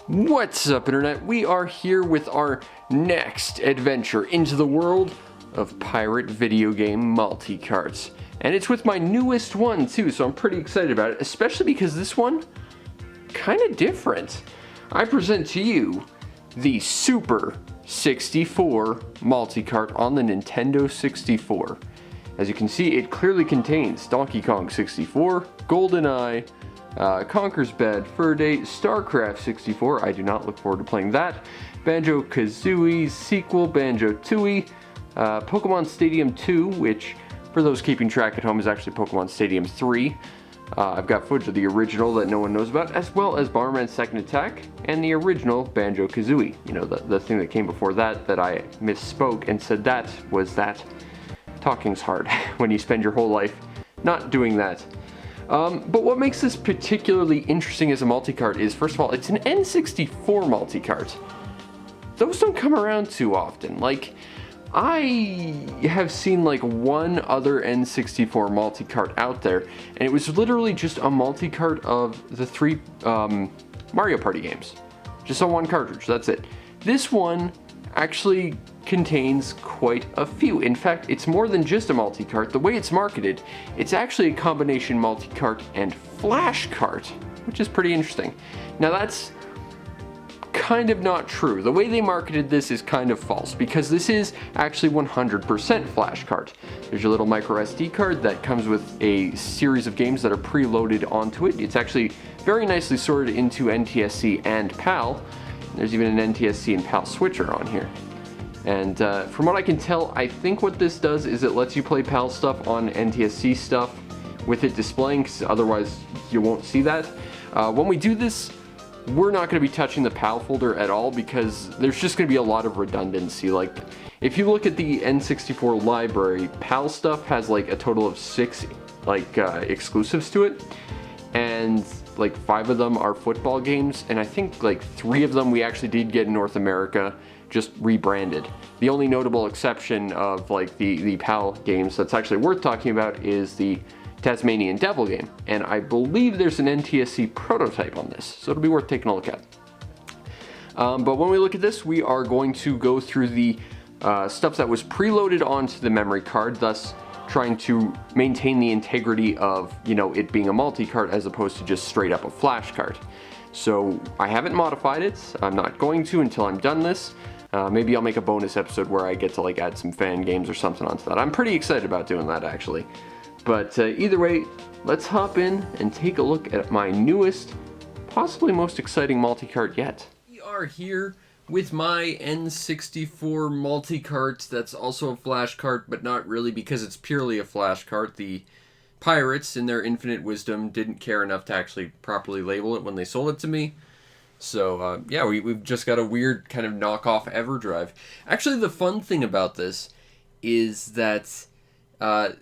What's up, Internet? We are here with our next adventure into the world of pirate video game multi-carts. And it's with my newest one, too, so I'm pretty excited about it, especially because this one, kind of different. I present to you the Super 64 multi-cart on the Nintendo 64. As you can see, it clearly contains Donkey Kong 64, GoldenEye, Conker's Bad Fur Day, StarCraft 64, I do not look forward to playing that, Banjo-Kazooie's sequel, Banjo-Tooie, Pokemon Stadium 2, which, for those keeping track at home, is actually Pokemon Stadium 3. I've got footage of the original that no one knows about, as well as Bomberman Second Attack, and the original Banjo-Kazooie. You know, the thing that came before that I misspoke and said that was that. Talking's hard when you spend your whole life not doing that. But what makes this particularly interesting as a multi-cart is, first of all, it's an N64 multi-cart. Those don't come around too often. Like, I have seen like one other N64 multi-cart out there, and it was literally just a multi-cart of the three Mario Party games. Just on one cartridge, that's it. This one actually contains quite a few. In fact, it's more than just a multi-cart. The way it's marketed, it's actually a combination multi-cart and flash cart, which is pretty interesting. Now that's kind of not true. The way they marketed this is kind of false, because this is actually 100% flash cart. There's your little micro SD card that comes with a series of games that are preloaded onto it. It's actually very nicely sorted into NTSC and PAL. There's even an NTSC and PAL switcher on here. And from what I can tell, I think what this does is it lets you play PAL stuff on NTSC stuff with it displaying, because otherwise you won't see that. When we do this, we're not going to be touching the PAL folder at all, because there's just going to be a lot of redundancy. Like, if you look at the N64 library, PAL stuff has like a total of 6 like exclusives to it, and like 5 of them are football games, and I think like 3 of them we actually did get in North America, just rebranded. The only notable exception of like the PAL games that's actually worth talking about is the Tasmanian Devil game, and I believe there's an NTSC prototype on this, so it'll be worth taking a look at. But when we look at this, we are going to go through the stuff that was preloaded onto the memory card, thus trying to maintain the integrity of, you know, it being a multi-cart as opposed to just straight up a flash cart. So I haven't modified it. I'm not going to until I'm done this. Maybe I'll make a bonus episode where I get to like add some fan games or something onto that. I'm pretty excited about doing that, actually. But either way, let's hop in and take a look at my newest, possibly most exciting multi-cart yet. We are here with my N64 multi-cart that's also a flash cart, but not really, because it's purely a flash cart. The pirates, in their infinite wisdom, didn't care enough to actually properly label it when they sold it to me. So, yeah, we've just got a weird kind of knockoff EverDrive. Actually, the fun thing about this is that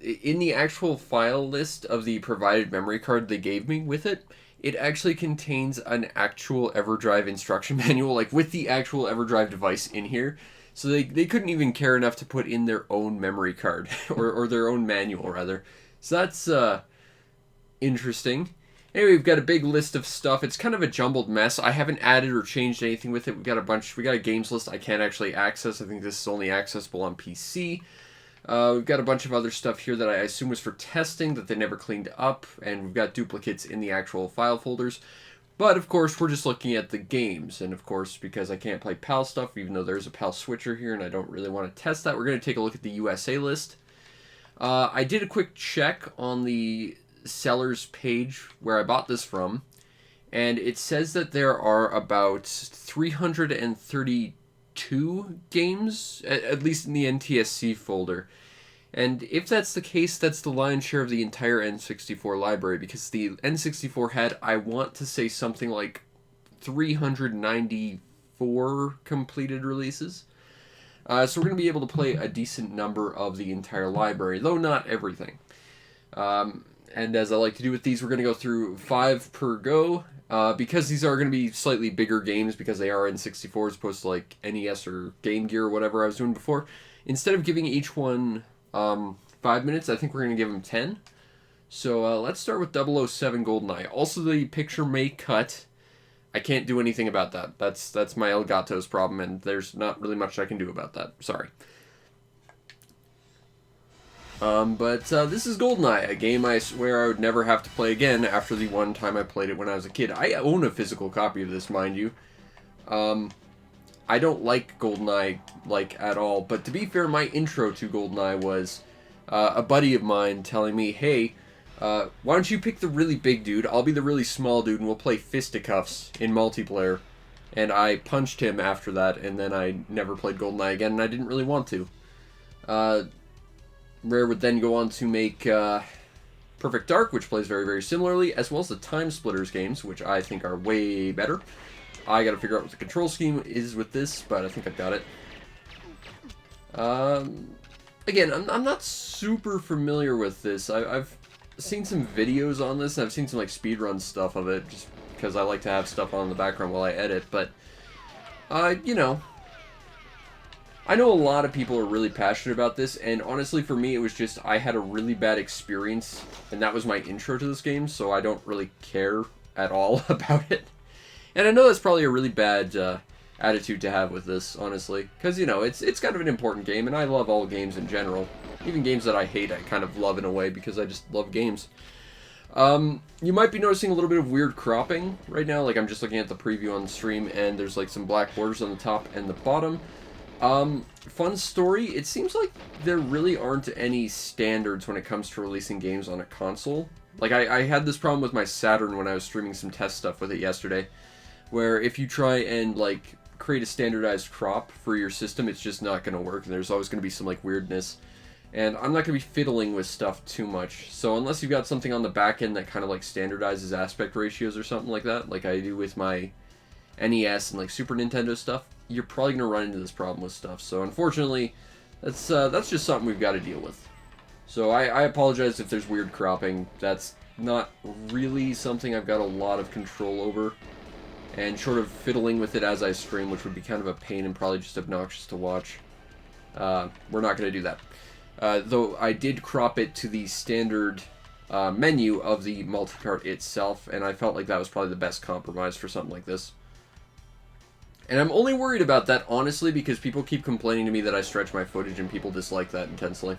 in the actual file list of the provided memory card they gave me with it, it actually contains an actual EverDrive instruction manual, like with the actual EverDrive device in here. So they couldn't even care enough to put in their own memory card, or their own manual, rather. So that's interesting. Anyway, we've got a big list of stuff. It's kind of a jumbled mess. I haven't added or changed anything with it. We got a games list I can't actually access. I think this is only accessible on PC. We've got a bunch of other stuff here that I assume was for testing that they never cleaned up, and we've got duplicates in the actual file folders. But of course, we're just looking at the games, and of course, because I can't play PAL stuff, even though there's a PAL switcher here, and I don't really want to test that, we're going to take a look at the USA list. I did a quick check on the seller's page where I bought this from, and it says that there are about 332 games, at least in the NTSC folder. And if that's the case, that's the lion's share of the entire N64 library, because the N64 had, I want to say, something like 394 completed releases. So we're going to be able to play a decent number of the entire library, though not everything. And as I like to do with these, we're going to go through 5 per go, because these are going to be slightly bigger games, because they are N64 as opposed to like NES or Game Gear or whatever I was doing before. Instead of giving each one 5 minutes, I think we're going to give them 10. So let's start with 007 GoldenEye. Also, the picture may cut. I can't do anything about that. That's my Elgato's problem, and there's not really much I can do about that. Sorry. But this is GoldenEye, a game I swear I would never have to play again after the one time I played it when I was a kid. I own a physical copy of this, mind you. I don't like GoldenEye, like, at all, but to be fair, my intro to GoldenEye was a buddy of mine telling me, hey, why don't you pick the really big dude, I'll be the really small dude, and we'll play fisticuffs in multiplayer. And I punched him after that, and then I never played GoldenEye again, and I didn't really want to. Rare would then go on to make Perfect Dark, which plays very, very similarly, as well as the Time Splitters games, which I think are way better. I gotta figure out what the control scheme is with this, but I think I've got it. Again, I'm not super familiar with this. I've seen some videos on this, and I've seen some like speedrun stuff of it, just because I like to have stuff on in the background while I edit, but, you know, I know a lot of people are really passionate about this, and honestly for me it was just I had a really bad experience, and that was my intro to this game, so I don't really care at all about it. And I know that's probably a really bad attitude to have with this, honestly, because, you know, it's kind of an important game, and I love all games in general. Even games that I hate, I kind of love in a way, because I just love games. You might be noticing a little bit of weird cropping right now, like I'm just looking at the preview on the stream, and there's like some black borders on the top and the bottom. Fun story, it seems like there really aren't any standards when it comes to releasing games on a console. Like, I had this problem with my Saturn when I was streaming some test stuff with it yesterday, where if you try and, like, create a standardized crop for your system, it's just not going to work, and there's always going to be some, like, weirdness. And I'm not going to be fiddling with stuff too much, so unless you've got something on the back end that kind of, like, standardizes aspect ratios or something like that, like I do with my NES and, like, Super Nintendo stuff, you're probably going to run into this problem with stuff. So, unfortunately, that's just something we've got to deal with. So, I apologize if there's weird cropping. That's not really something I've got a lot of control over. And short of fiddling with it as I stream, which would be kind of a pain and probably just obnoxious to watch, we're not going to do that. Though I did crop it to the standard menu of the multi-cart itself, and I felt like that was probably the best compromise for something like this. And I'm only worried about that, honestly, because people keep complaining to me that I stretch my footage, and people dislike that intensely.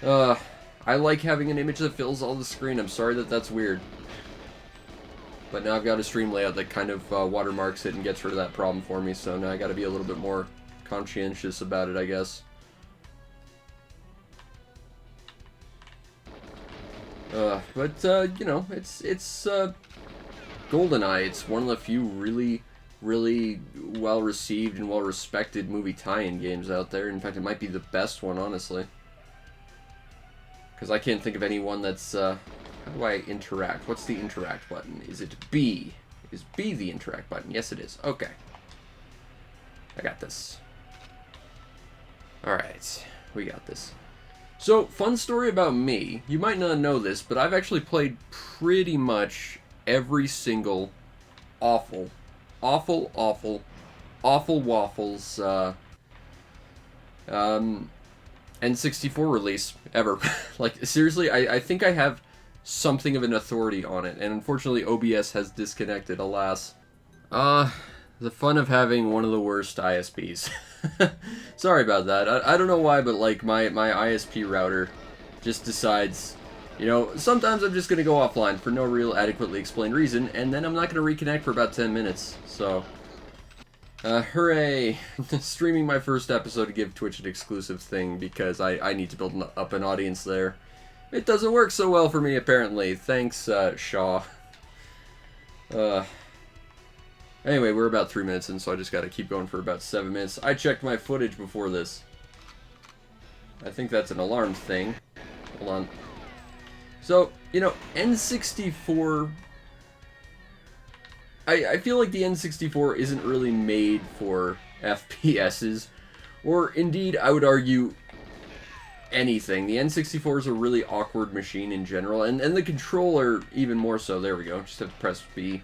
I like having an image that fills all the screen. I'm sorry that that's weird. But now I've got a stream layout that kind of watermarks it and gets rid of that problem for me, so now I gotta be a little bit more conscientious about it, I guess. But you know, it's GoldenEye. It's one of the few really, really well-received and well-respected movie tie-in games out there. In fact, it might be the best one, honestly. Because I can't think of anyone that's, how do I interact? What's the interact button? Is it B? Is B the interact button? Yes, it is. Okay. I got this. Alright. We got this. So, fun story about me. You might not know this, but I've actually played pretty much every single awful waffles N64 release ever. Like, seriously, I think I have something of an authority on it, and unfortunately OBS has disconnected, alas. The fun of having one of the worst ISPs. Sorry about that. I don't know why, but like my ISP router just decides, you know, sometimes I'm just going to go offline for no real adequately explained reason, and then I'm not going to reconnect for about 10 minutes, so... hooray! Streaming my first episode to give Twitch an exclusive thing, because I need to build up an audience there. It doesn't work so well for me, apparently. Thanks, Shaw. Anyway, we're about 3 minutes in, so I just gotta keep going for about 7 minutes. I checked my footage before this. I think that's an alarm thing. Hold on. So, you know, N64... I feel like the N64 isn't really made for FPSs, or indeed, I would argue, anything. The N64 is a really awkward machine in general, and the controller even more so. There we go. Just have to press B.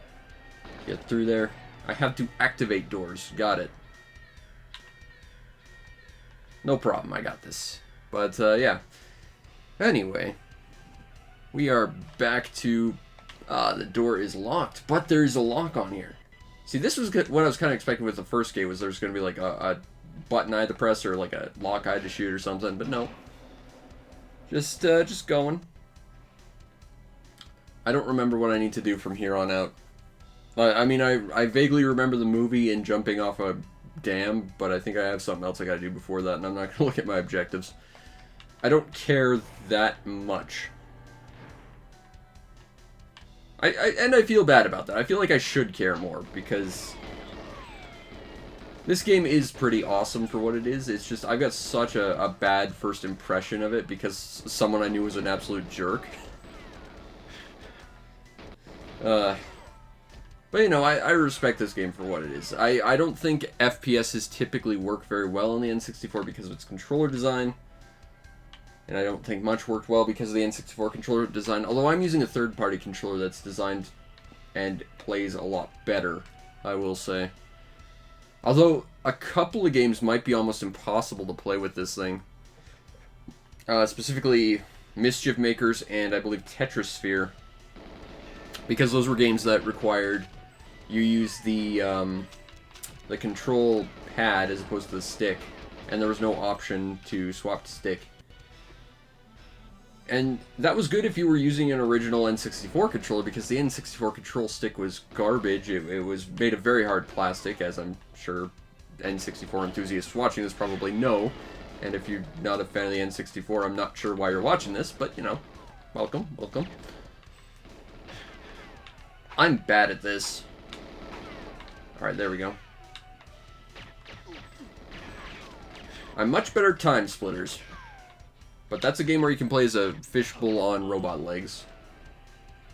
Get through there. I have to activate doors. Got it. No problem. I got this. But, yeah. Anyway. We are back to The door is locked, but there's a lock on here. See, this was what I was kind of expecting with the first game, was there's going to be like a button I had to press or like a lock I had to shoot or something, but no. Just going. I don't remember what I need to do from here on out. I mean, I vaguely remember the movie and jumping off a dam, but I think I have something else I gotta do before that, and I'm not gonna look at my objectives. I don't care that much. And I feel bad about that. I feel like I should care more, because this game is pretty awesome for what it is. It's just, I've got such a bad first impression of it because someone I knew was an absolute jerk. But, you know, I respect this game for what it is. I don't think FPSs typically work very well on the N64 because of its controller design. And I don't think much worked well because of the N64 controller design. Although I'm using a third-party controller that's designed and plays a lot better, I will say. Although, a couple of games might be almost impossible to play with this thing. Specifically, Mischief Makers and, I believe, Tetrisphere. Because those were games that required you use the control pad as opposed to the stick. And there was no option to swap to stick. And that was good if you were using an original N64 controller, because the N64 control stick was garbage. It was made of very hard plastic, as I'm sure N64 enthusiasts watching this probably know. And if you're not a fan of the N64, I'm not sure why you're watching this, but, you know, welcome, welcome. I'm bad at this. Alright, there we go. I'm much better at Time Splitters. But that's a game where you can play as a fishbowl on robot legs.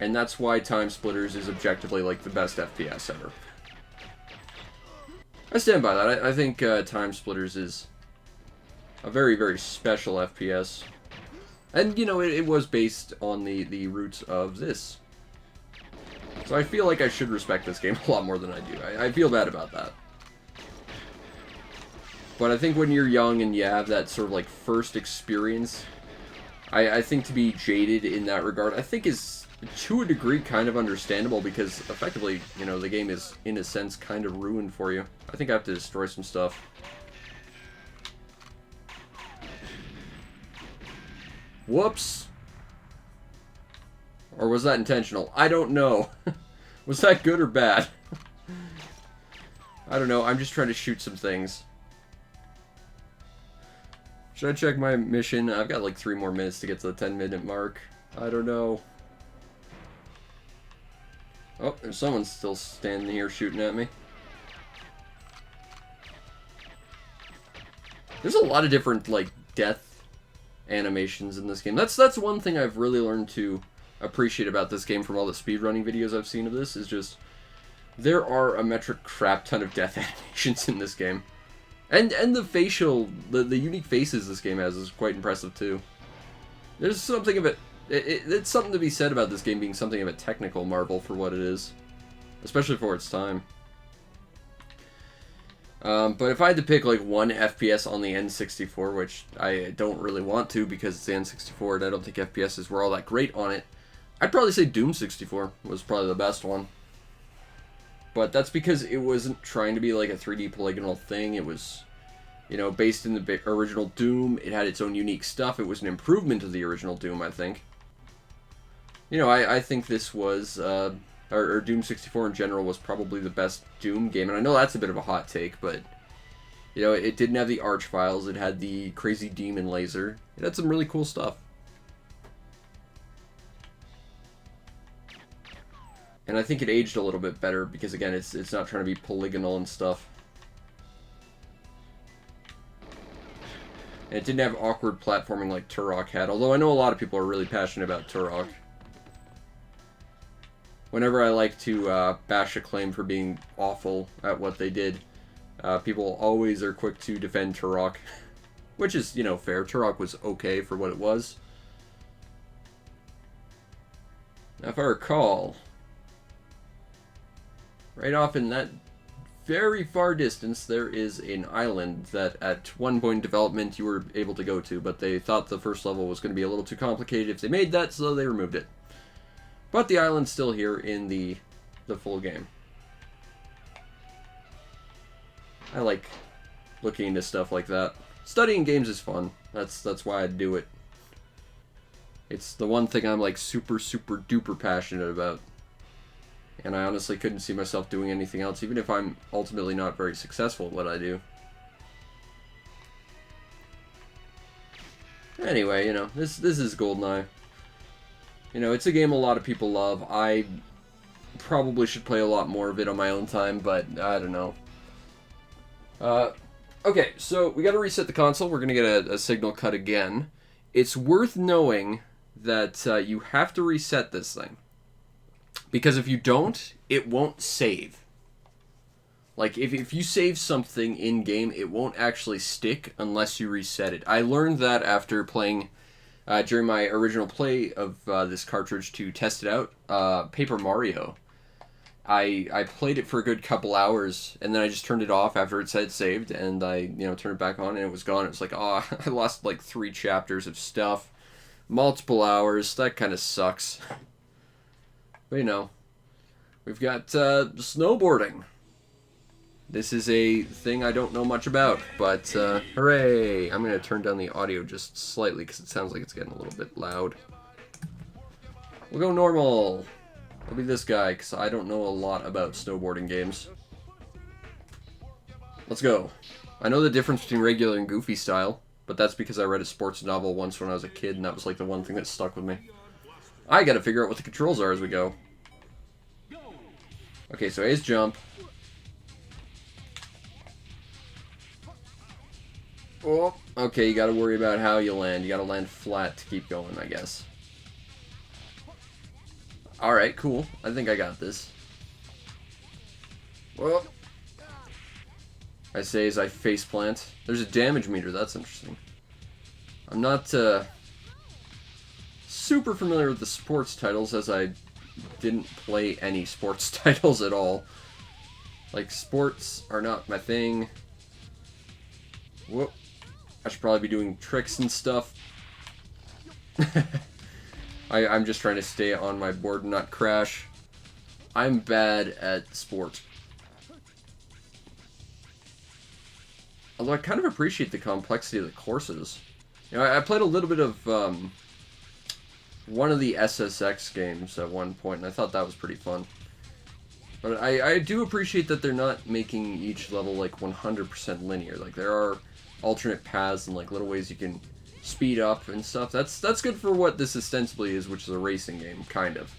And that's why Time Splitters is objectively, like, the best FPS ever. I stand by that. I think Time Splitters is a very, very special FPS. And, you know, it was based on the roots of this. So I feel like I should respect this game a lot more than I do. I feel bad about that. But I think when you're young and you have that sort of like first experience, I think to be jaded in that regard, I think is to a degree kind of understandable, because effectively, you know, the game is in a sense kind of ruined for you. I think I have to destroy some stuff. Whoops. Or was that intentional? I don't know. Was that good or bad? I don't know. I'm just trying to shoot some things. Should I check my mission? I've got like 3 more minutes to get to the 10-minute mark. I don't know. Oh, there's someone still standing here shooting at me. There's a lot of different, like, death animations in this game. That's one thing I've really learned to appreciate about this game from all the speedrunning videos I've seen of this, is just there are a metric crap ton of death animations in this game. And the facial, the unique faces this game has is quite impressive too. There's something of it, it's something to be said about this game being something of a technical marvel for what it is. Especially for its time. But if I had to pick like one FPS on the N64, which I don't really want to because it's the N64 and I don't think FPSs were all that great on it, I'd probably say Doom 64 was probably the best one. But that's because it wasn't trying to be like a 3D polygonal thing. It was, you know, based in the original Doom. It had its own unique stuff. It was an improvement of the original Doom, I think. You know, I think this was, or Doom 64 in general was probably the best Doom game. And I know that's a bit of a hot take, but, you know, it didn't have the arch files. It had the crazy demon laser. It had some really cool stuff. And I think it aged a little bit better because, again, it's not trying to be polygonal and stuff. And it didn't have awkward platforming like Turok had, although I know a lot of people are really passionate about Turok. Whenever I like to bash Acclaim for being awful at what they did, people always are quick to defend Turok. Which is, you know, fair. Turok was okay for what it was. Now, if I recall, right off in that very far distance, there is an island that at one point in development you were able to go to, but they thought the first level was going to be a little too complicated if they made that, so they removed it. But the island's still here in the full game. I like looking into stuff like that. Studying games is fun. That's why I do it. It's the one thing I'm like super duper passionate about. And I honestly couldn't see myself doing anything else, even if I'm ultimately not very successful at what I do. Anyway, you know, this is GoldenEye. You know, it's a game a lot of people love. I probably should play a lot more of it on my own time, but I don't know. Okay, so we gotta reset the console. We're gonna get a signal cut again. It's worth knowing that you have to reset this thing. Because if you don't, it won't save. Like, if you save something in-game, it won't actually stick unless you reset it. I learned that after playing, during my original play of this cartridge to test it out, Paper Mario. I played it for a good couple hours, and then I just turned it off after it said saved, and I, you know, turned it back on, and it was gone. It was like, oh, I lost like 3 chapters of stuff. Multiple hours. That kind of sucks. But, you know, we've got snowboarding. This is a thing I don't know much about, but hooray! I'm going to turn down the audio just slightly because it sounds like it's getting a little bit loud. We'll go normal. I'll be this guy because I don't know a lot about snowboarding games. Let's go. I know the difference between regular and goofy style, but that's because I read a sports novel once when I was a kid, and that was like the one thing that stuck with me. I gotta figure out what the controls are as we go. Okay, so A's jump. Oh, okay, you gotta worry about how you land. You gotta land flat to keep going, I guess. Alright, cool. I think I got this. Well, I say as I faceplant. There's a damage meter, that's interesting. I'm not super familiar with the sports titles, as I didn't play any sports titles at all. Like, sports are not my thing. Whoop. I should probably be doing tricks and stuff. I'm just trying to stay on my board and not crash. I'm bad at sport. Although I kind of appreciate the complexity of the courses. You know, I played a little bit of one of the SSX games at one point, and I thought that was pretty fun. But I do appreciate that they're not making each level like 100% linear. Like, there are alternate paths and like little ways you can speed up and stuff. That's good for what this ostensibly is, which is a racing game, kind of.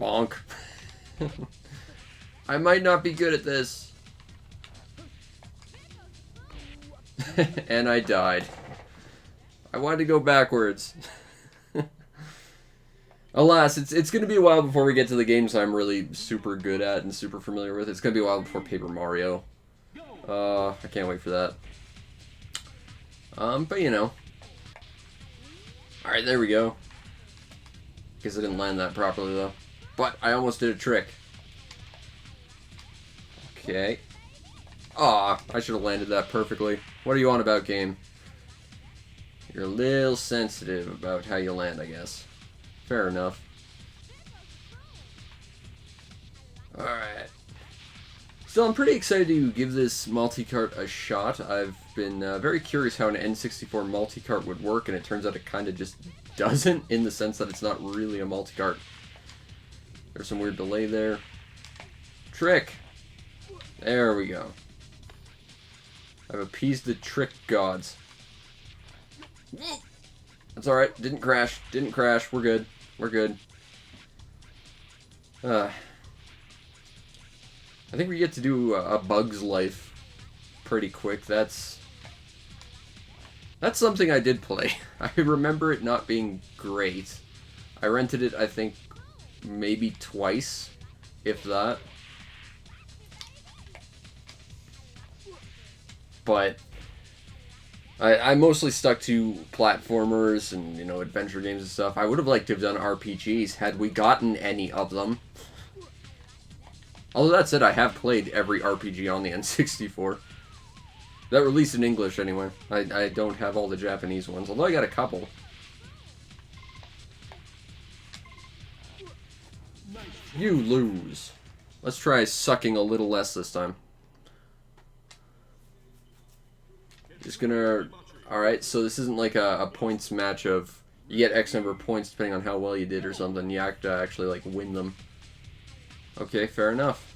Bonk. I might not be good at this. And I died. I wanted to go backwards. Alas, it's going to be a while before we get to the games I'm really super good at and super familiar with. It's going to be a while before Paper Mario. I can't wait for that. But you know. Alright, there we go. Guess I didn't land that properly though. But I almost did a trick. Okay. Aw, I should have landed that perfectly. What are you on about, game? You're a little sensitive about how you land, I guess. Fair enough. Alright. Still, I'm pretty excited to give this multi-cart a shot. I've been very curious how an N64 multi-cart would work, and it turns out it kind of just doesn't, in the sense that it's not really a multi-cart. There's some weird delay there. Trick! There we go. I've appeased the trick gods. That's alright. Didn't crash. Didn't crash. We're good. We're good. I think we get to do a Bug's Life pretty quick. That's something I did play. I remember it not being great. I rented it, I think, maybe twice, if that. But I mostly stuck to platformers and, you know, adventure games and stuff. I would have liked to have done RPGs had we gotten any of them. Although that said, I have played every RPG on the N64. That released in English, anyway. I don't have all the Japanese ones, although I got a couple. You lose. Let's try sucking a little less this time. Just gonna... Alright, so this isn't like a points match of... You get X number of points depending on how well you did or something. You have to actually, like, win them. Okay, fair enough.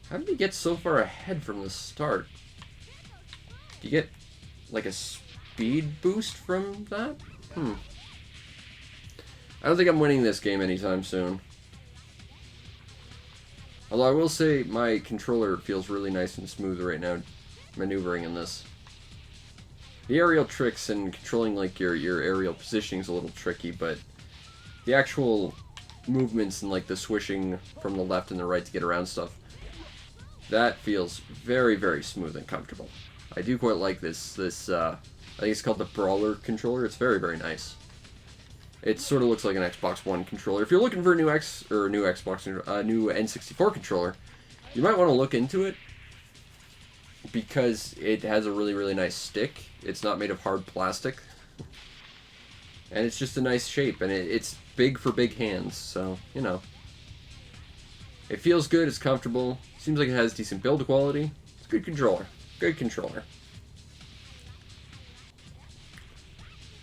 How did he get so far ahead from the start? Do you get, like, a speed boost from that? I don't think I'm winning this game anytime soon. Although I will say my controller feels really nice and smooth right now, maneuvering in this. The aerial tricks and controlling like your aerial positioning is a little tricky, but the actual movements and like the swishing from the left and the right to get around stuff, that feels very, very smooth and comfortable. I do quite like this. I think it's called the Brawler controller. It's very, very nice. It sort of looks like an Xbox One controller. If you're looking for a new new N64 controller, you might want to look into it because it has a really, really nice stick. It's not made of hard plastic, and it's just a nice shape, and it's big for big hands. So you know, it feels good. It's comfortable. Seems like it has decent build quality. It's a good controller. Good controller.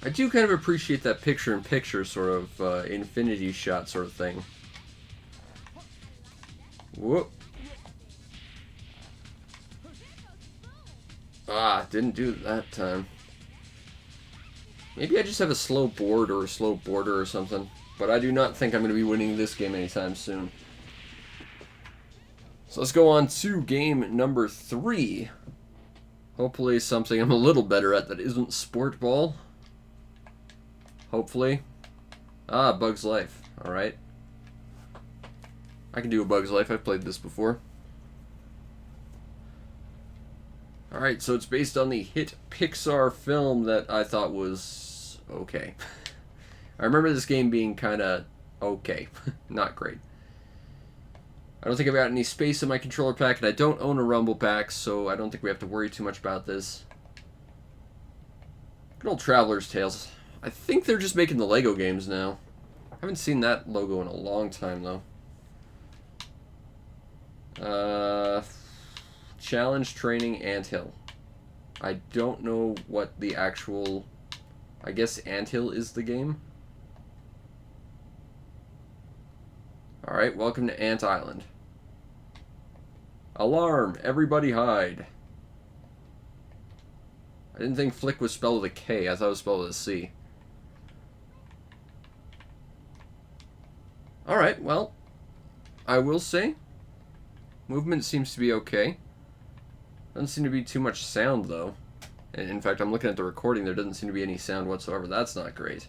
I do kind of appreciate that picture-in-picture sort of infinity shot sort of thing. Whoop. Ah, didn't do it that time. Maybe I just have a slow board or a slow border or something. But I do not think I'm going to be winning this game anytime soon. So let's go on to game number 3. Hopefully something I'm a little better at that isn't sport ball. Hopefully. Ah, Bug's Life. Alright. I can do a Bug's Life. I've played this before. Alright, so it's based on the hit Pixar film that I thought was okay. I remember this game being kind of okay. Not great. I don't think I've got any space in my controller pack, and I don't own a Rumble pack, so I don't think we have to worry too much about this. Good old Traveler's Tales. I think they're just making the Lego games now. I haven't seen that logo in a long time, though. Challenge, Training, Anthill. I don't know what the actual... I guess Anthill is the game? Alright, welcome to Ant Island. Alarm! Everybody hide. I didn't think Flick was spelled with a K. I thought it was spelled with a C. Alright, well, I will say, movement seems to be okay. Doesn't seem to be too much sound, though. And in fact, I'm looking at the recording, there doesn't seem to be any sound whatsoever. That's not great.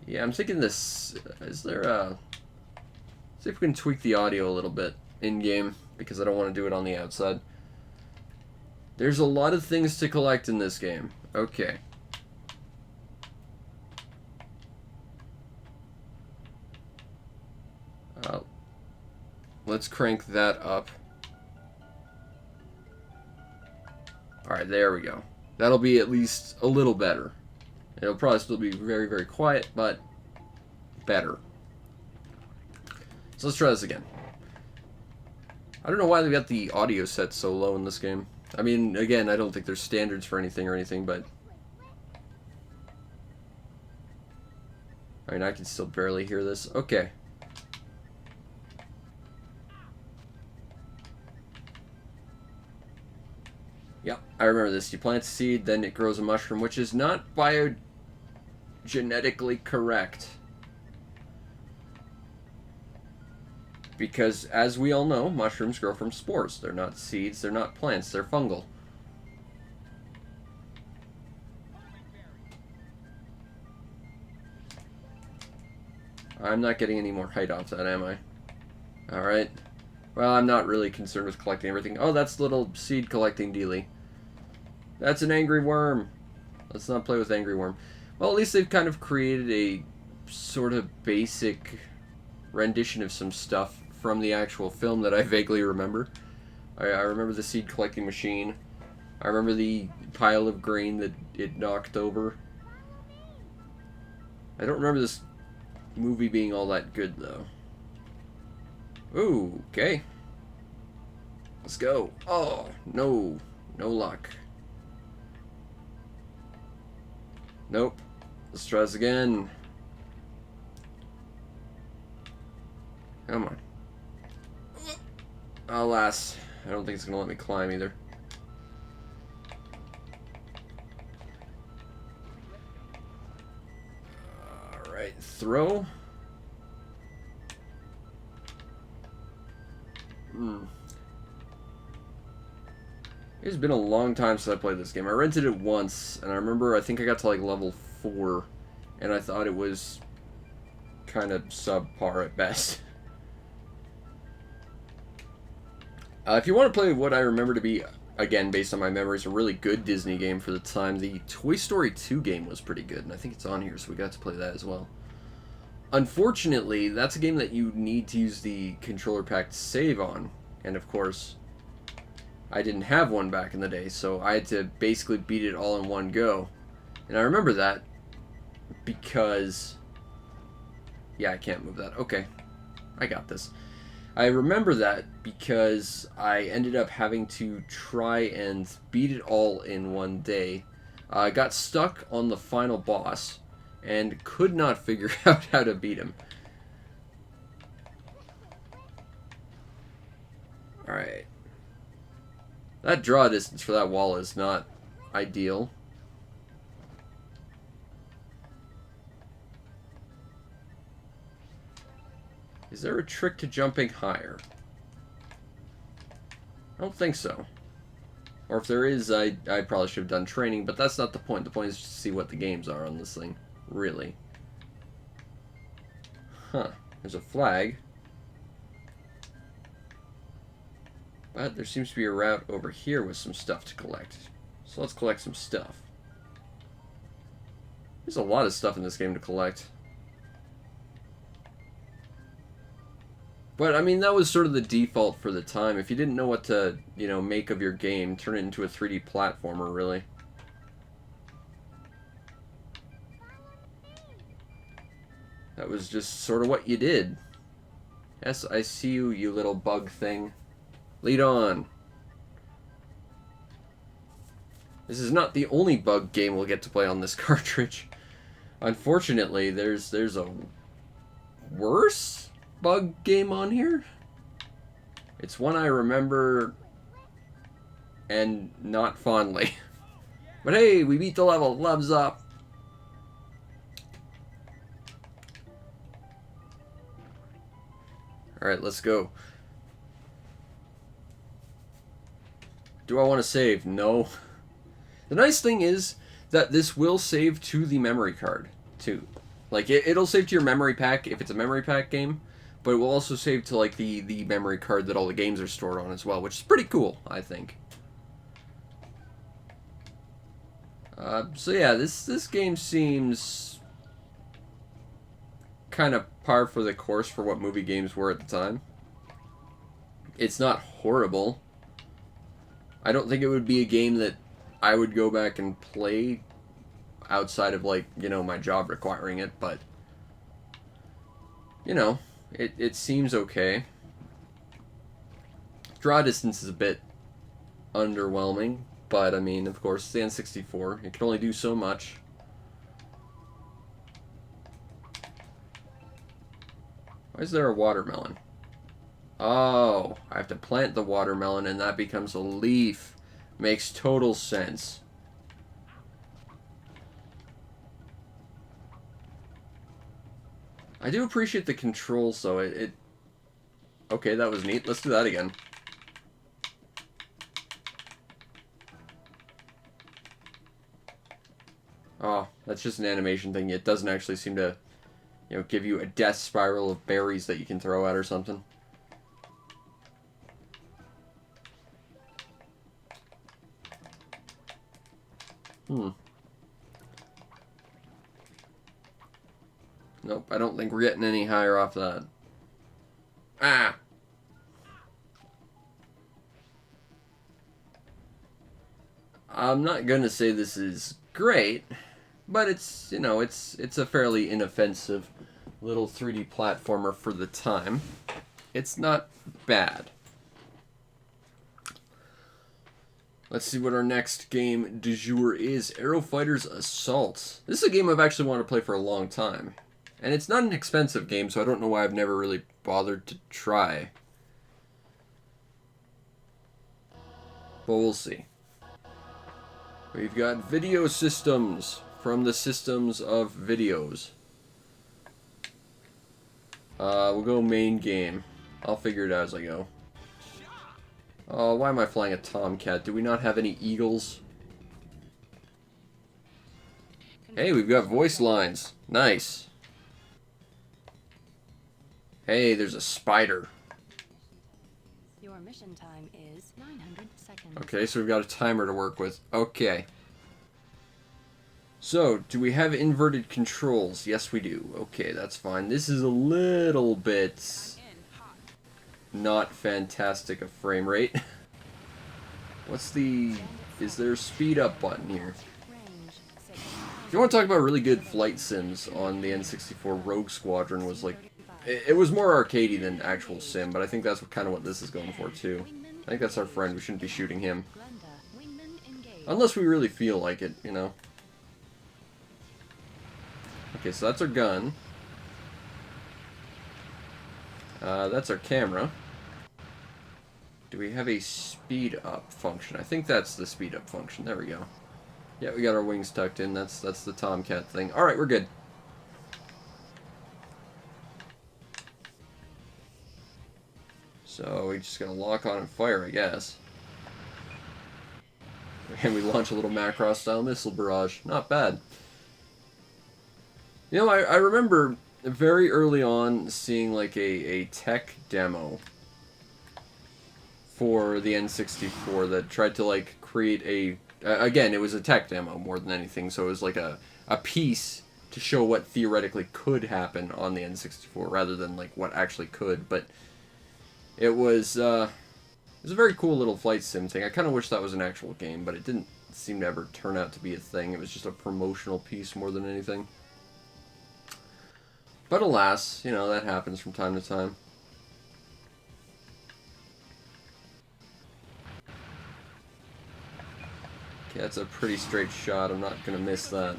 Yeah, I'm thinking this, is there a... See if we can tweak the audio a little bit in-game, because I don't want to do it on the outside. There's a lot of things to collect in this game. Okay. Let's crank that up. Alright, there we go. That'll be at least a little better. It'll probably still be very, very quiet, but better. So let's try this again. I don't know why they got the audio set so low in this game. I mean, again, I don't think there's standards for anything, but... I mean, I can still barely hear this. Okay. Yep, I remember this. You plant a seed, then it grows a mushroom, which is not biogenetically correct. Because, as we all know, mushrooms grow from spores. They're not seeds, they're not plants, they're fungal. I'm not getting any more height off that, am I? Alright. Well, I'm not really concerned with collecting everything. Oh, that's little seed collecting dealie. That's an angry worm. Let's not play with angry worm. Well, at least they've kind of created a sort of basic rendition of some stuff from the actual film that I vaguely remember. I remember the seed collecting machine. I remember the pile of grain that it knocked over. I don't remember this movie being all that good, though. Ooh, okay. Let's go. Oh, no. No luck. Nope. Let's try this again. Come on. Alas, I don't think it's gonna let me climb either. Alright, throw. It's been a long time since I played this game. I rented it once, and I remember I think I got to like level 4, and I thought it was kind of subpar at best. If you want to play what I remember to be, again, based on my memories, a really good Disney game for the time, the Toy Story 2 game was pretty good, and I think it's on here, so we got to play that as well. Unfortunately, that's a game that you need to use the controller pack to save on, and of course, I didn't have one back in the day, so I had to basically beat it all in one go. And I remember that because... yeah, I can't move that. Okay, I got this. I remember that because I ended up having to try and beat it all in one day. I got stuck on the final boss and could not figure out how to beat him. Alright. That draw distance for that wall is not ideal. Is there a trick to jumping higher? I don't think so. Or if there is, I probably should have done training, but that's not the point. The point is just to see what the games are on this thing. Really. Huh. There's a flag. But there seems to be a route over here with some stuff to collect. So let's collect some stuff. There's a lot of stuff in this game to collect. But, I mean, that was sort of the default for the time. If you didn't know what to, you know, make of your game, turn it into a 3D platformer, really. That was just sort of what you did. Yes, I see you, you little bug thing. Lead on. This is not the only bug game we'll get to play on this cartridge. Unfortunately, there's a worse bug game on here. It's one I remember and not fondly. But hey, we beat the level. Loves up. Alright, let's go. Do I want to save? No. The nice thing is that this will save to the memory card, too. Like, it'll save to your memory pack if it's a memory pack game, but it will also save to, like, the memory card that all the games are stored on as well, which is pretty cool, I think. So yeah, this game seems kind of par for the course for what movie games were at the time. It's not horrible. I don't think it would be a game that I would go back and play outside of, like, you know, my job requiring it, but, you know, it seems okay. Draw distance is a bit underwhelming, but, I mean, of course, it's the N64. It can only do so much. Why is there a watermelon? Oh, I have to plant the watermelon and that becomes a leaf. Makes total sense. I do appreciate the controls, though. Okay, that was neat. Let's do that again. Oh, that's just an animation thing. It doesn't actually seem to, you know, give you a death spiral of berries that you can throw out or something. Nope, I don't think we're getting any higher off that. Ah! I'm not gonna say this is great, but it's, you know, it's a fairly inoffensive little 3D platformer for the time. It's not bad. Let's see what our next game du jour is. Aerofighter's Assault. This is a game I've actually wanted to play for a long time. And it's not an expensive game, so I don't know why I've never really bothered to try. But we'll see. We've got video systems from the systems of videos. We'll go main game. I'll figure it out as I go. Oh, why am I flying a Tomcat? Do we not have any eagles? Hey, we've got voice lines. Nice. Hey, there's a spider. Your mission time is 900 seconds. Okay, so we've got a timer to work with. Okay. So, do we have inverted controls? Yes, we do. Okay, that's fine. This is a little bit not fantastic a frame rate. What's the... Is there a speed up button here? If you want to talk about really good flight sims on the N64, Rogue Squadron was like... It was more arcadey than actual sim, but I think that's kind of what this is going for too. I think that's our friend. We shouldn't be shooting him. Unless we really feel like it, you know. Okay, so that's our gun. That's our camera. Do we have a speed up function? I think that's the speed up function. There we go. Yeah, we got our wings tucked in. That's the Tomcat thing. All right, we're good. So we just gotta lock on and fire, I guess. And we launch a little Macross-style missile barrage. Not bad. You know, I remember very early on seeing like a tech demo for the N64 that tried to like create a... again, it was a tech demo more than anything, so it was like a piece to show what theoretically could happen on the N64 rather than like what actually could, but it was a very cool little flight sim thing. I kind of wish that was an actual game, but it didn't seem to ever turn out to be a thing. It was just a promotional piece more than anything. But alas, you know, that happens from time to time. Okay, that's a pretty straight shot. I'm not going to miss that.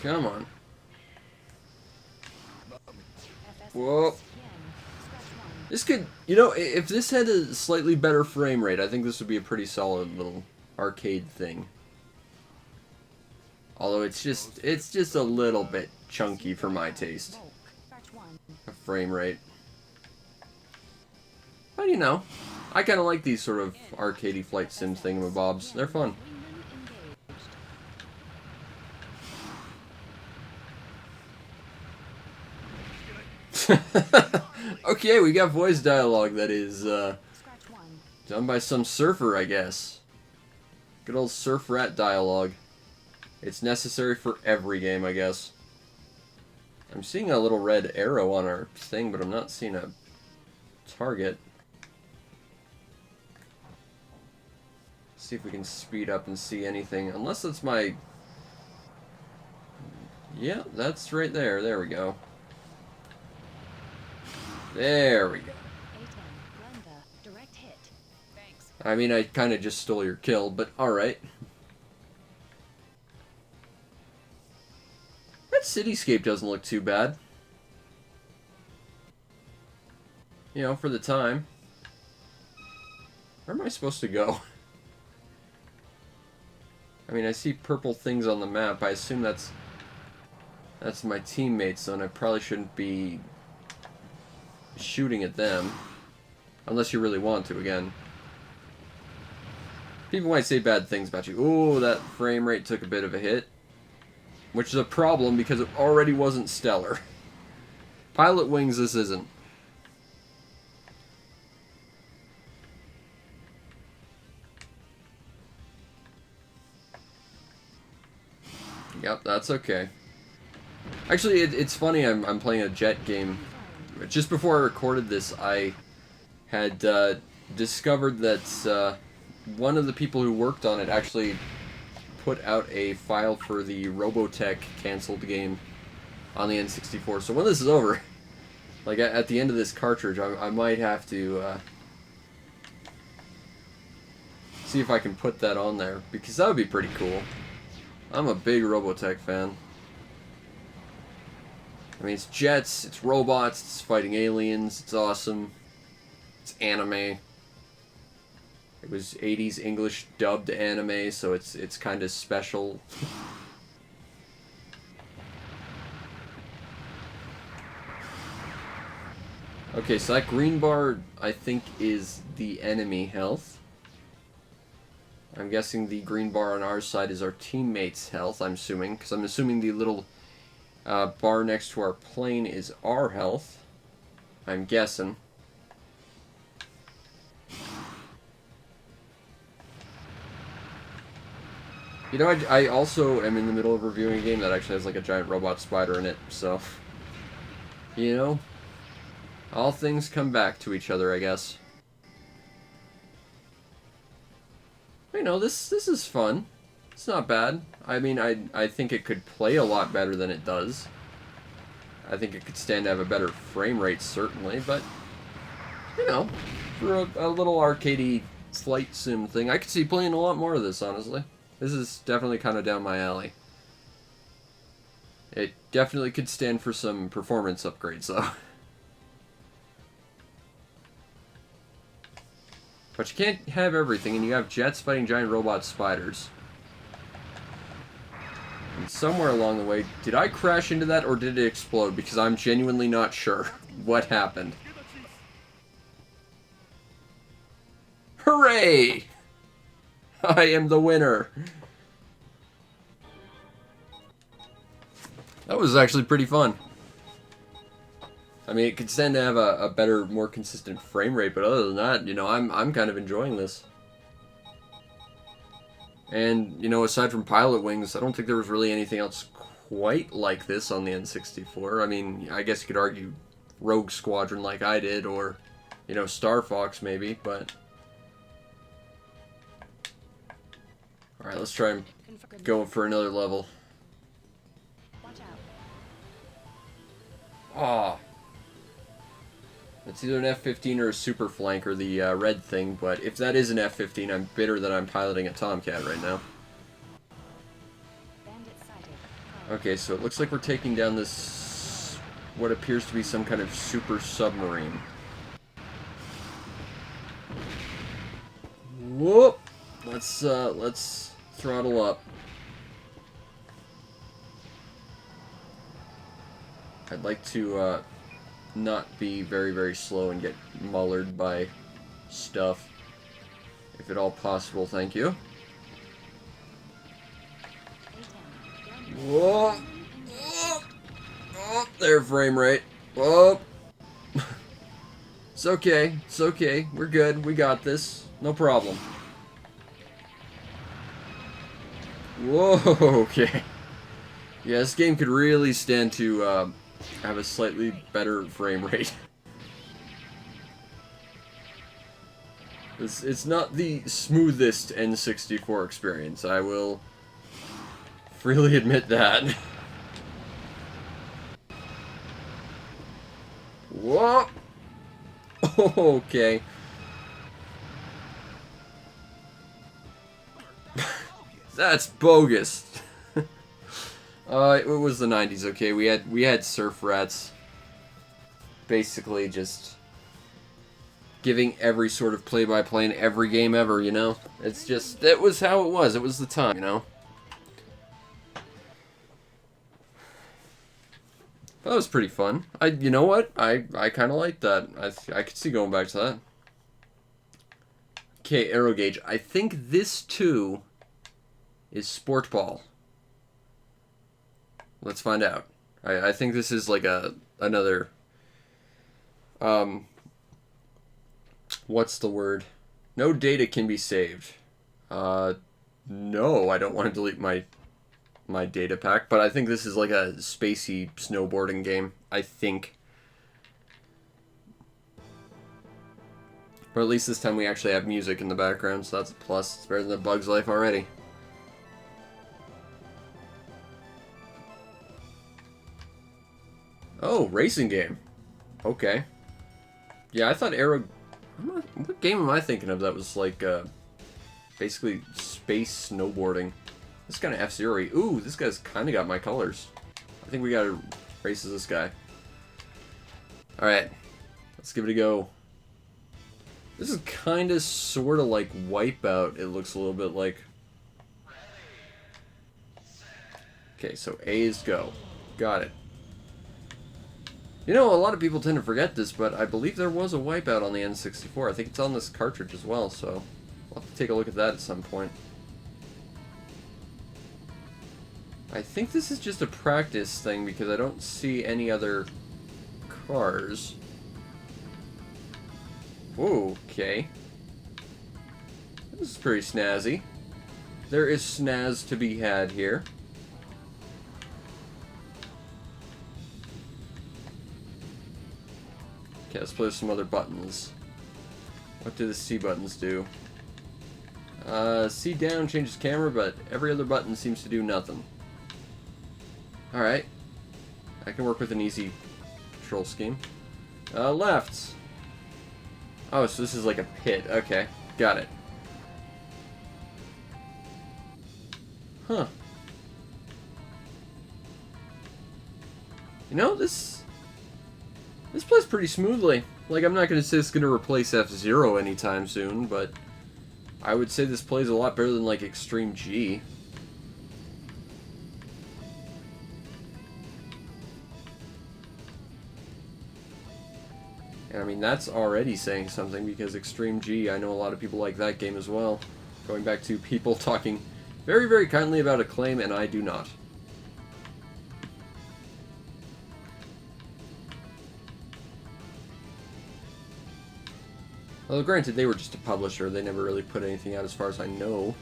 Come on. Whoa. This could, you know, if this had a slightly better frame rate, I think this would be a pretty solid little arcade thing. Although it's just a little bit chunky for my taste. A frame rate. But you know, I kind of like these sort of arcadey flight sim thingamabobs. They're fun. Okay, we got voice dialogue that is done by some surfer, I guess. Good old surf rat dialogue. It's necessary for every game, I guess. I'm seeing a little red arrow on our thing, but I'm not seeing a target. Let's see if we can speed up and see anything. Unless that's my... Yeah, that's right there. There we go. There we go. I mean, I kind of just stole your kill, but alright. That cityscape doesn't look too bad. You know, for the time. Where am I supposed to go? I mean, I see purple things on the map. I assume that's my teammates, so I probably shouldn't be shooting at them. Unless you really want to, again. People might say bad things about you. Ooh, that frame rate took a bit of a hit. Which is a problem because it already wasn't stellar. Pilot Wings, this isn't. Yep, that's okay. Actually, it's funny, I'm playing a jet game. Just before I recorded this, I had discovered that one of the people who worked on it actually put out a file for the Robotech canceled game on the N64. So when this is over, like at the end of this cartridge, I might have to see if I can put that on there, because that would be pretty cool. I'm a big Robotech fan. I mean, it's jets, it's robots, it's fighting aliens, it's awesome. It's anime. It was 80s English dubbed anime, so it's kind of special. Okay, so that green bar, I think, is the enemy health. I'm guessing the green bar on our side is our teammates' health, I'm assuming, because I'm assuming the little bar next to our plane is our health. I'm guessing. You know, I also am in the middle of reviewing a game that actually has like a giant robot spider in it, so... You know, all things come back to each other, I guess. You know, this is fun. It's not bad. I mean, I think it could play a lot better than it does. I think it could stand to have a better frame rate, certainly, but... You know, for a little arcadey flight sim thing, I could see playing a lot more of this, honestly. This is definitely kind of down my alley. It definitely could stand for some performance upgrades, though. But you can't have everything, and you have jets fighting giant robot spiders. And somewhere along the way, did I crash into that, or did it explode? Because I'm genuinely not sure what happened. Hooray! I am the winner. That was actually pretty fun. I mean, it could stand to have a better, more consistent frame rate, but other than that, you know, I'm kind of enjoying this. And, you know, aside from Pilot Wings, I don't think there was really anything else quite like this on the N64. I mean, I guess you could argue Rogue Squadron like I did, or, you know, Star Fox maybe, but... Alright, let's try and go for another level. Watch out. Aw. It's either an F-15 or a Super Flanker, the red thing, but if that is an F-15, I'm bitter that I'm piloting a Tomcat right now. Bandit sighted. Okay, so it looks like we're taking down this... what appears to be some kind of super submarine. Whoop! Let's throttle up. I'd like to, not be very, very slow and get mullered by stuff. If at all possible, thank you. Whoa! Oh, there, frame rate. Whoa! It's okay. It's okay. We're good. We got this. No problem. Whoa, okay. Yeah, this game could really stand to have a slightly better frame rate. It's not the smoothest N64 experience, I will freely admit that. Whoa! Okay. That's bogus. It was the 90s, okay? We had surf rats. Basically just giving every sort of play-by-play in every game ever, you know? It's just, that was how it was. It was the time, you know? That was pretty fun. You know what? I kind of like that. I could see going back to that. Okay, AeroGauge. I think this, too, is Sport Ball. Let's find out. I think this is like another... what's the word? No data can be saved. No, I don't want to delete my my data pack, but I think this is like a spacey snowboarding game. I think. Or at least this time we actually have music in the background, so that's a plus. It's better than A Bug's Life already. Oh, racing game. Okay. Yeah, I thought what game am I thinking of that was like, basically space snowboarding? This kind of F-Zero-y. Ooh, this guy's kind of got my colors. I think we gotta race as this guy. Alright. Let's give it a go. This is kind of sort of like Wipeout, it looks a little bit like. Okay, so A is go. Got it. You know, a lot of people tend to forget this, but I believe there was a Wipeout on the N64. I think it's on this cartridge as well, so I'll have to take a look at that at some point. I think this is just a practice thing because I don't see any other cars. Whoa, okay. This is pretty snazzy. There is snaz to be had here. Okay, let's play with some other buttons. What do the C buttons do? C down changes camera, but every other button seems to do nothing. Alright. I can work with an easy control scheme. Left. Oh, so this is like a pit. Okay, got it. Huh. You know, this plays pretty smoothly. Like, I'm not going to say it's going to replace F-Zero anytime soon, but I would say this plays a lot better than, like, Extreme G. And, I mean, that's already saying something, because Extreme G, I know a lot of people like that game as well. Going back to people talking very, very kindly about Acclaim, and I do not. Although, granted, they were just a publisher. They never really put anything out as far as I know.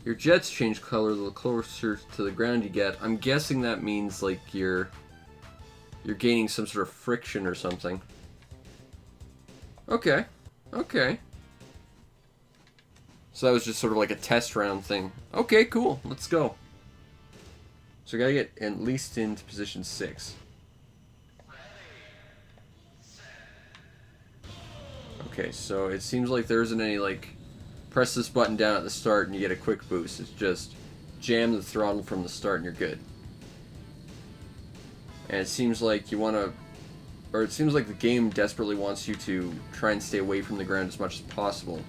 Your jets change color the closer to the ground you get. I'm guessing that means, like, you're gaining some sort of friction or something. Okay. Okay. So that was just sort of like a test round thing. Okay, cool. Let's go. So we gotta get at least into position 6. Okay, so it seems like there isn't any, like, press this button down at the start and you get a quick boost. It's just jam the throttle from the start and you're good. And it seems like you want to, or it seems like the game desperately wants you to try and stay away from the ground as much as possible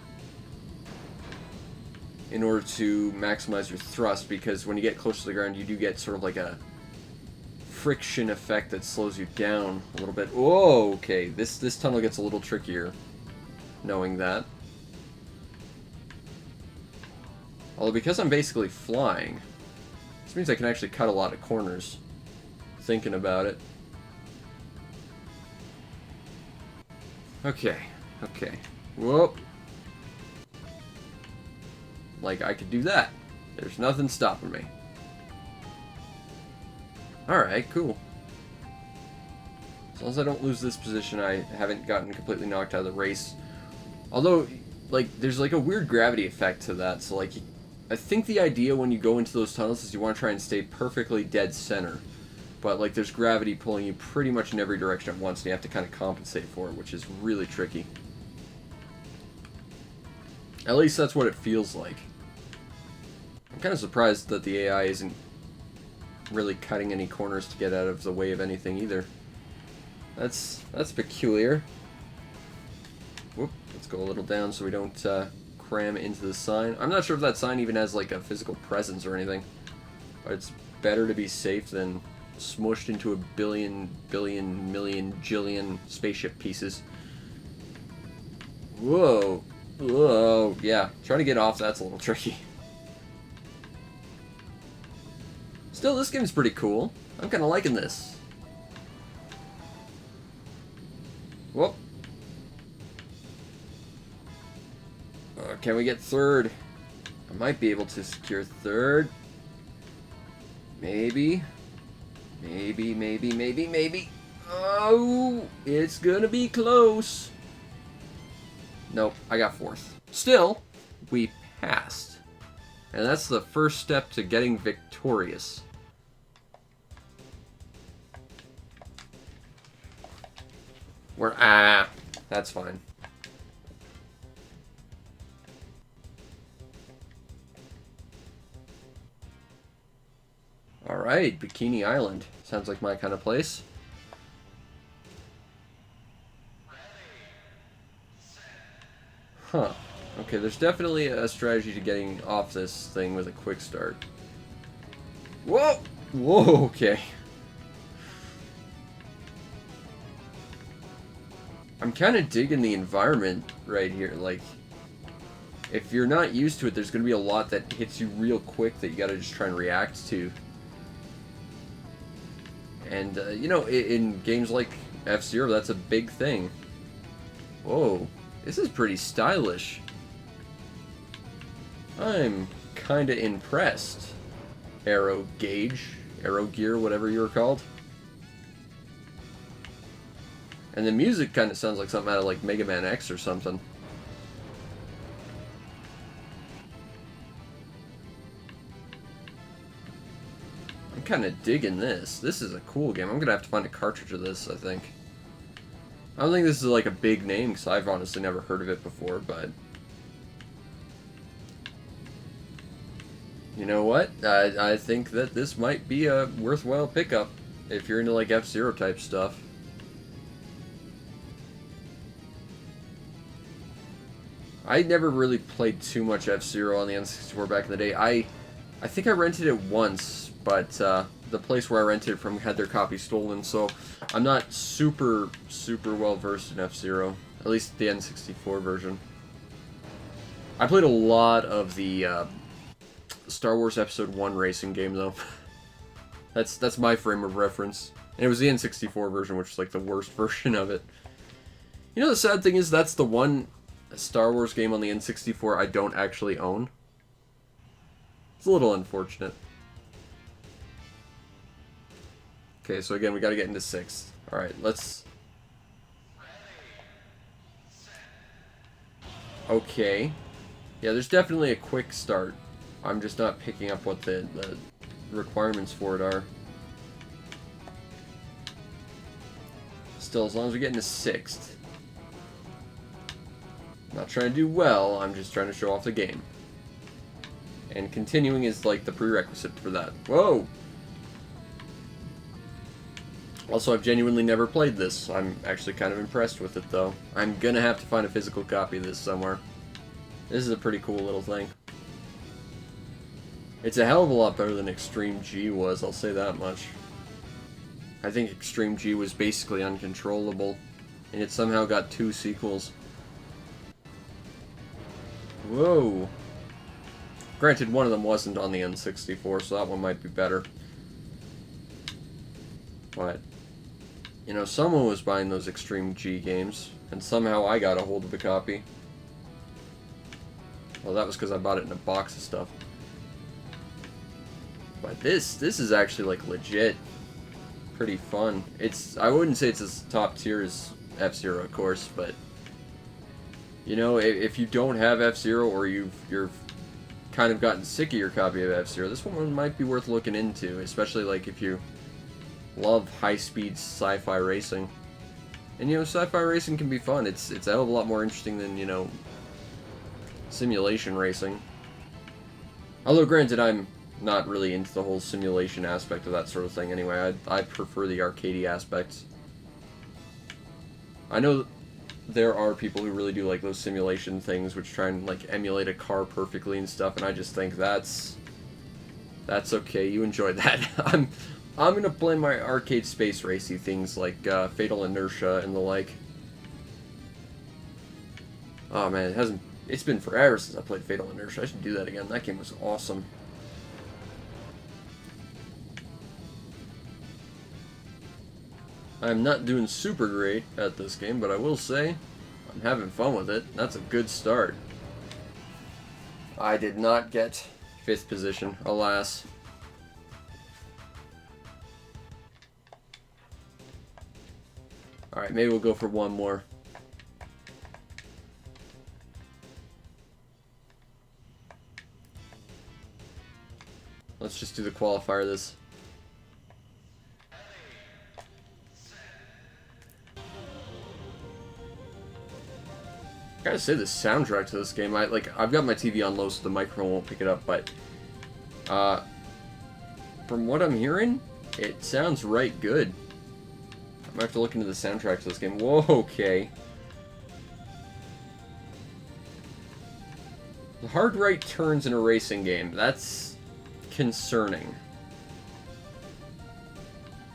in order to maximize your thrust, because when you get close to the ground you do get sort of like a friction effect that slows you down a little bit. Whoa, okay, this tunnel gets a little trickier knowing that. Although because I'm basically flying, this means I can actually cut a lot of corners, thinking about it. Okay, okay. Whoop. Like, I could do that. There's nothing stopping me. Alright, cool. As long as I don't lose this position, I haven't gotten completely knocked out of the race. Although, like, there's like a weird gravity effect to that, so like, I think the idea when you go into those tunnels is you want to try and stay perfectly dead center. But, like, there's gravity pulling you pretty much in every direction at once, and you have to kind of compensate for it, which is really tricky. At least that's what it feels like. I'm kind of surprised that the AI isn't really cutting any corners to get out of the way of anything either. That's peculiar. Whoop, let's go a little down so we don't cram into the sign. I'm not sure if that sign even has like a physical presence or anything, but it's better to be safe than smushed into a billion, million, jillion spaceship pieces. Whoa. Whoa. Yeah, trying to get off that's a little tricky. Still, this game's pretty cool. I'm kind of liking this. Whoop. can we get third? I might be able to secure third. Maybe. Maybe. Oh, it's gonna be close. Nope, I got fourth. Still, we passed. And that's the first step to getting victorious. That's fine. Alright, Bikini Island. Sounds like my kind of place. Huh. Okay, there's definitely a strategy to getting off this thing with a quick start. Whoa! Whoa, okay. I'm kind of digging the environment right here. Like, if you're not used to it, there's going to be a lot that hits you real quick that you got to just try and react to. And, you know, in games like F-Zero, that's a big thing. Whoa, this is pretty stylish. I'm kind of impressed. AeroGauge, AeroGear, whatever you were called. And the music kind of sounds like something out of like Mega Man X or something. I'm kind of digging this. This is a cool game. I'm going to have to find a cartridge of this, I think. I don't think this is like a big name because I've honestly never heard of it before, but... You know what? I think that this might be a worthwhile pickup if you're into like F-Zero type stuff. I never really played too much F-Zero on the N64 back in the day. I think I rented it once, but the place where I rented it from had their copy stolen, so I'm not super well versed in F-Zero. At least the N64 version. I played a lot of the Star Wars Episode 1 racing game, though. That's my frame of reference. And it was the N64 version, which was like the worst version of it. You know, the sad thing is that's the one Star Wars game on the N64 I don't actually own. It's a little unfortunate. Okay, so again, we gotta get into 6th. Alright, let's... Okay. Yeah, there's definitely a quick start. I'm just not picking up what the requirements for it are. Still, as long as we get into 6th. Not trying to do well, I'm just trying to show off the game. And continuing is like the prerequisite for that. Whoa! Also, I've genuinely never played this. I'm actually kind of impressed with it, though. I'm gonna have to find a physical copy of this somewhere. This is a pretty cool little thing. It's a hell of a lot better than Extreme G was, I'll say that much. I think Extreme G was basically uncontrollable, and it somehow got 2 sequels. Whoa! Granted, one of them wasn't on the N64, so that one might be better. But, you know, someone was buying those Extreme G games, and somehow I got a hold of a copy. Well, that was because I bought it in a box of stuff. But this is actually, like, legit. Pretty fun. I wouldn't say it's as top tier as F-Zero, of course, but... You know, if you don't have F-Zero, or you're kind of gotten sick of your copy of F-Zero, this one might be worth looking into, especially, like, if you love high-speed sci-fi racing. And, you know, sci-fi racing can be fun. It's a hell of a lot more interesting than, you know, simulation racing. Although, granted, I'm not really into the whole simulation aspect of that sort of thing anyway. I prefer the arcadey aspects. I know there are people who really do like those simulation things which try and like emulate a car perfectly and stuff, and I just think that's okay. You enjoy that. I'm gonna play my arcade space racy things like Fatal Inertia and the like. Oh man, it's been forever since I played Fatal Inertia. I should do that again. That game was awesome. I'm not doing super great at this game, but I will say I'm having fun with it. That's a good start. I did not get 5th position, alas. Alright, maybe we'll go for one more. Let's just do the qualifier this. I gotta say, the soundtrack to this game, I've got my TV on low so the microphone won't pick it up, but from what I'm hearing, it sounds right good. I might have to look into the soundtrack to this game. Whoa, okay. The hard right turns in a racing game, that's concerning.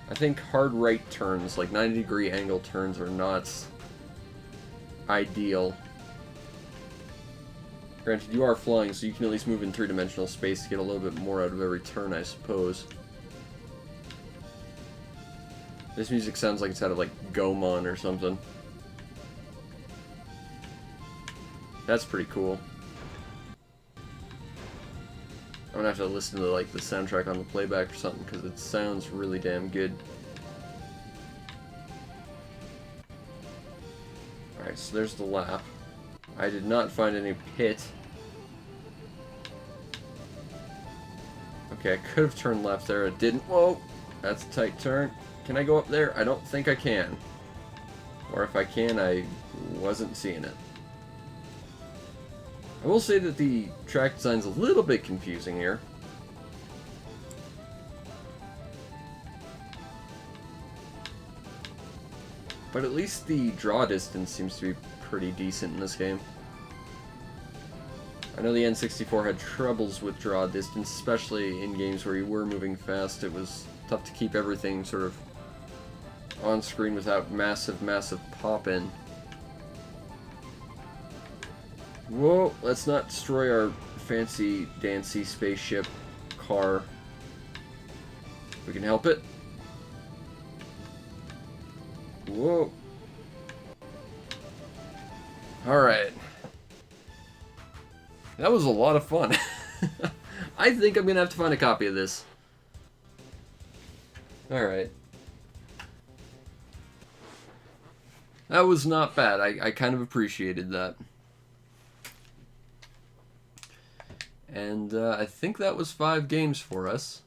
I think hard right turns, like 90-degree angle turns, are not ideal. Granted, you are flying, so you can at least move in three-dimensional space to get a little bit more out of every turn, I suppose. This music sounds like it's out of, like, Gomon or something. That's pretty cool. I'm gonna have to listen to, like, the soundtrack on the playback or something, because it sounds really damn good. Alright, so there's the lap. I did not find any pit. Okay, I could have turned left there. It didn't. Whoa! That's a tight turn. Can I go up there? I don't think I can. Or if I can, I wasn't seeing it. I will say that the track design's a little bit confusing here. But at least the draw distance seems to be pretty decent in this game. I know the N64 had troubles with draw distance, especially in games where you were moving fast. It was tough to keep everything sort of on screen without massive pop-in. Whoa, let's not destroy our fancy dancy spaceship car. We can help it. Whoa. Alright. That was a lot of fun. I think I'm gonna have to find a copy of this. Alright. That was not bad. I kind of appreciated that. And I think that was 5 games for us.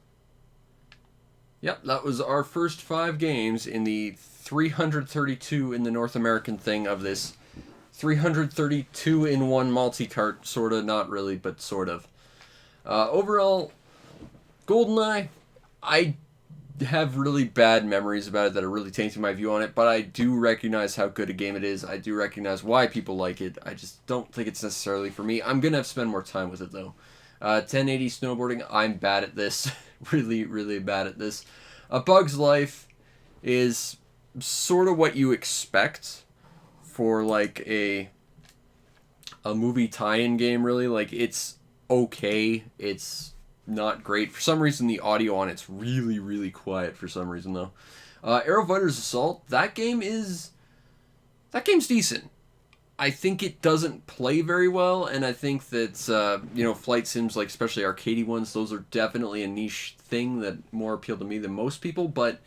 Yep, that was our first 5 games in the 332 in the North American thing of this 332 in one multi-cart, sorta, not really, but sort of. Overall, GoldenEye, I have really bad memories about it that are really tainting my view on it, but I do recognize how good a game it is. I do recognize why people like it. I just don't think it's necessarily for me. I'm gonna have to spend more time with it, though. 1080 snowboarding, I'm bad at this. really bad at this. A Bug's Life is sort of what you expect for, like, a movie tie-in game, really. Like, it's okay. It's not great. For some reason, the audio on it's really quiet for some reason, though. Aerofighter's Assault, that game's decent. I think it doesn't play very well, and I think that, you know, flight sims, like especially arcadey ones, those are definitely a niche thing that more appeal to me than most people, but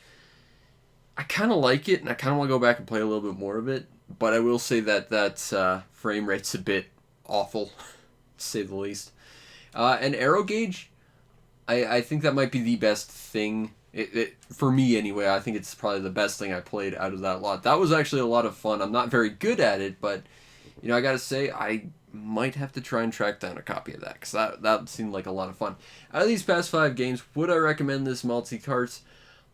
I kind of like it, and I kind of want to go back and play a little bit more of it, but I will say that frame rate's a bit awful, to say the least. And AeroGauge, I think that might be the best thing. For me, anyway, I think it's probably the best thing I played out of that lot. That was actually a lot of fun. I'm not very good at it, but, you know, I gotta say, I might have to try and track down a copy of that, because that seemed like a lot of fun. Out of these past 5 games, would I recommend this multi-carts?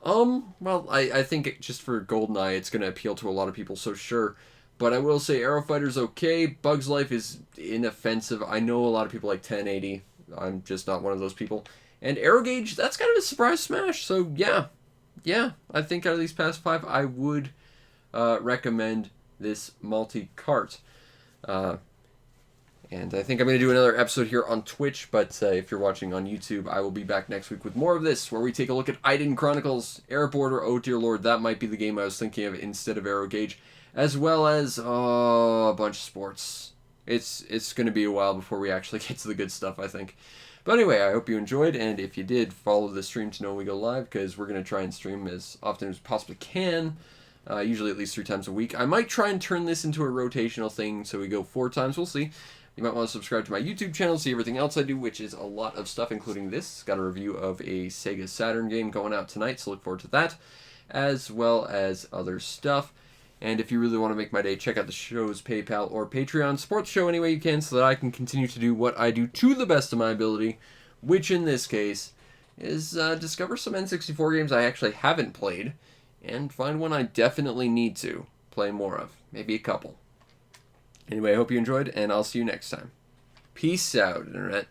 Well, I think just for GoldenEye, it's going to appeal to a lot of people, so sure. But I will say Aerofighter's okay. Bug's Life is inoffensive. I know a lot of people like 1080. I'm just not one of those people. And AeroGauge, that's kind of a surprise smash. So, yeah, I think out of these past 5, I would recommend this multi-cart. And I think I'm going to do another episode here on Twitch, but if you're watching on YouTube, I will be back next week with more of this, where we take a look at Aiden Chronicles, Airborder, oh dear lord, that might be the game I was thinking of instead of AeroGauge, as well as a bunch of sports. it's going to be a while before we actually get to the good stuff, I think. But anyway, I hope you enjoyed, and if you did, follow the stream to know when we go live, because we're going to try and stream as often as we possibly can, usually at least 3 times a week. I might try and turn this into a rotational thing, so we go 4 times, we'll see. You might want to subscribe to my YouTube channel, see everything else I do, which is a lot of stuff, including this. Got a review of a Sega Saturn game going out tonight, so look forward to that, as well as other stuff. And if you really want to make my day, check out the show's PayPal or Patreon. Support the show any way you can so that I can continue to do what I do to the best of my ability, which in this case is discover some N64 games I actually haven't played and find one I definitely need to play more of. Maybe a couple. Anyway, I hope you enjoyed, and I'll see you next time. Peace out, Internet.